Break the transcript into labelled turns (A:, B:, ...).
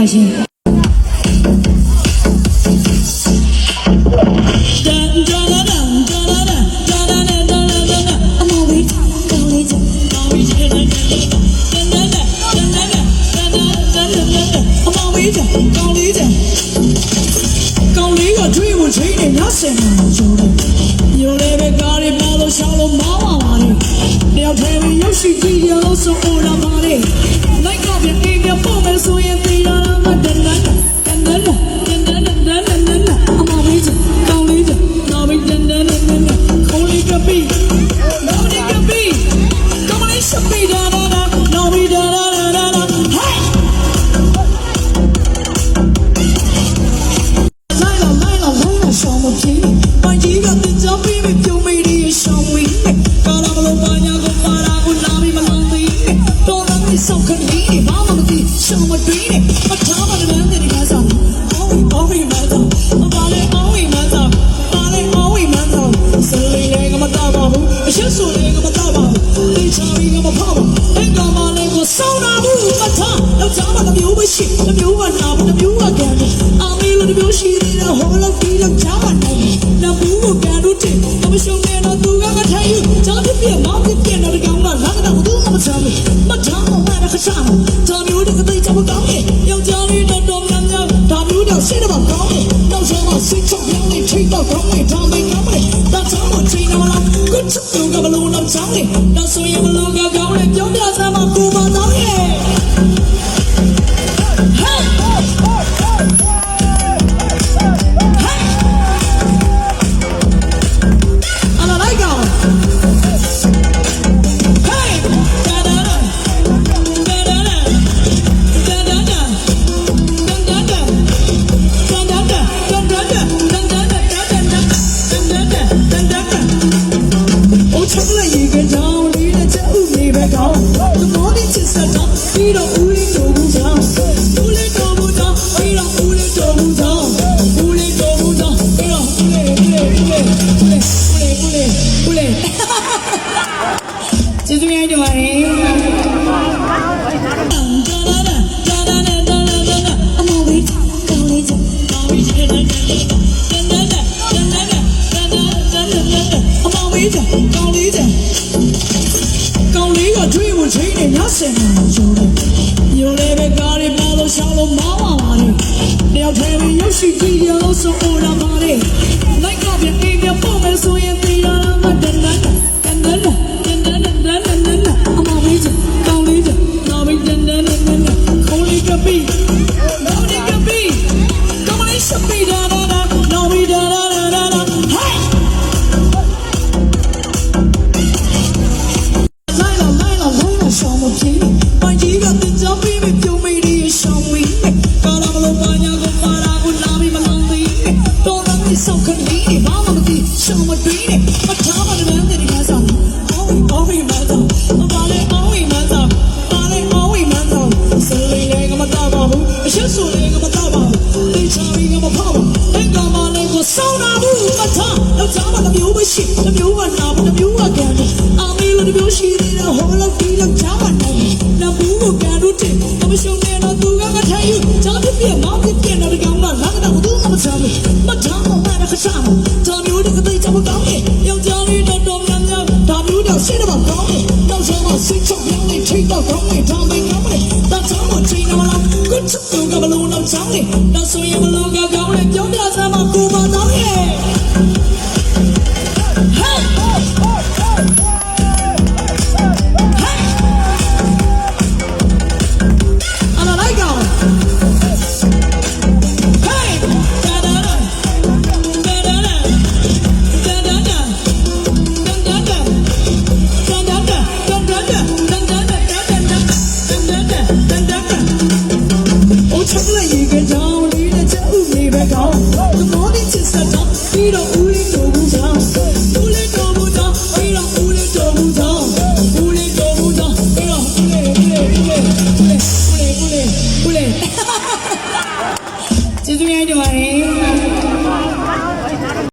A: ပါရှင်ရှိကြည့်ရလို့ဆိုအိုလာပါလေလိုက်ကပြင်းပြပေါ်မယ်ဆိုရင်သေးရမှာတန်တန်တန်တန်တန်တန်တန်တန်တန်အမဝေးချကောင်းလေးချနော်မီတန်တန်တန်တန်ခိုးလေးကပီနော်မီကပီကောင်းလေးစပီဒါဒါနော်မီဒါဒါဒါဒါဟဲ့လိုက်လာရှောင်းမပြေပိုင်ကြီးကတင်ကြပြီးပြုံးမိဒီရှောင်းဝီကာလာမလို့ပါညာကိုပါလာကိုနာမီမလန်းသေးတော်တော်လေးစောက်ခဏီးဘာမှမသိရှောင်းမတွေးနဲ့မထားမလန်းတဲ့ကစားအော်ဝီမသာဘာလဲအော်ဝီမသာဘာလဲအော်ဝီမသာစလေးလေးကမတော့ပါဘူးအရှက်ဆိုလေးကမတော့ပါဘူးတေချာပြီးကမဖောက်ဘူးအင်္ဂါမလေးကိုစောင်းနာဘူးမထားတော့ချာမတမျိုးမရှိတမျိုးကနာတမျိုးကကန်အာမီလိုတမျိုးရှိသေးတယ်ဟောလို့ပြီးတော့ချာမနိုင်နဘူးကိုကန်လို့တင်မရှုံးနေတော့သူကမထိုင်ဘူးချာပြပြမောင်းပြတော့ကောင်ကလာကတော့သူမချမ်းဘူးမချမ်းတော့မခရှာဒါမျိုးတကတိချမကောင်းရဲ့ယောက်ျားလေးတော့တော်များများဒါမျိုးတော့ရှင်းတော့ကောင်းရဲ့တော့ချမ်းမစိတ်ချောင်းလေးထိတော့ကောင်းရဲ့ဒါမင်းကောင်းရဲ့ဒါချမ်းမချိန်တော့လားကွတ်ချူကဘလုံးတော့ချမ်းလေတော့ဆိုရင်ဘလုံးကကောင်းလေပြောပြစမ်းမကိုပါတော့ရဲ့ရှိကြည့်ရလို့ဆိုအိုလာပါလေလိုက်ကပြင်းပြပေါ်မယ်ဆိုရင်သေးရမှာတန်တန်တန်တန်တန်တန်တန်တန်တန်အမဝေးချကောင်းလေးချနော်မီတန်တန်တန်ခိုးလေးကပီနော်မီကပီကောင်းလေးစပီဒါဒါနော်မီဒါဒါဒါဟဲ့လိုက်လာရှောင်းမပြေပိုင်ကြီးကတင်ကြပြီးပြုံးမိဒီရှောင်းဝီကာလာမလို့ပါညာကိုပါလာကိုနာမီမလန်းသေးတော်တော်လေးစောက်ခဏီးဘာမှမသိရှောင်းမတွေးနဲ့မထားမလန်းတဲ့ကစားအော်ဝီမသာဘာလဲအော်ဝီမသာဘာလဲအော်ဝီမသာစလေးလေးကမတော့ပါဘူးအရှက်ဆိုလေးကမတော့ပါဘူးတေချာပြီးကမဖောက်ဘူးအင်္ဂါမလေးကိုစောင်းနာဘူးမထားတော့ချာမတမျိုးမရှိတမျိုးကနာတမျိုးကကန်အာမီလိုတမျိုးရှိသေးတယ်ဟောလို့ပြီးတော့ချာမနိုင်နဘူးကိုကန်လို့တင်မရှုံးနေတော့သူကမထိုင်ဘူးချာပြပြမောင်းပြတော့ကောင်ကလာကတော့သူမချမ်းဘူးမချမ်းတော့မခရှာဒါမျိုးတကတိချမကောင်းရဲ့ယောက်ျားလေးတော့တော်များများဒါမျိုးတော့ရှင်းတော့ကောင်းရဲ့တော့ချမ်းမစိတ်ချောင်းလေးထိတော့ကောင်းရဲ့ဒါမင်းကောင်းရဲ့ဒါချမ်းမချိန်တော့လားကွတ်ချူကဘလုံးတော့ချမ်းလေတော့ဆိုရင်ဘလုံး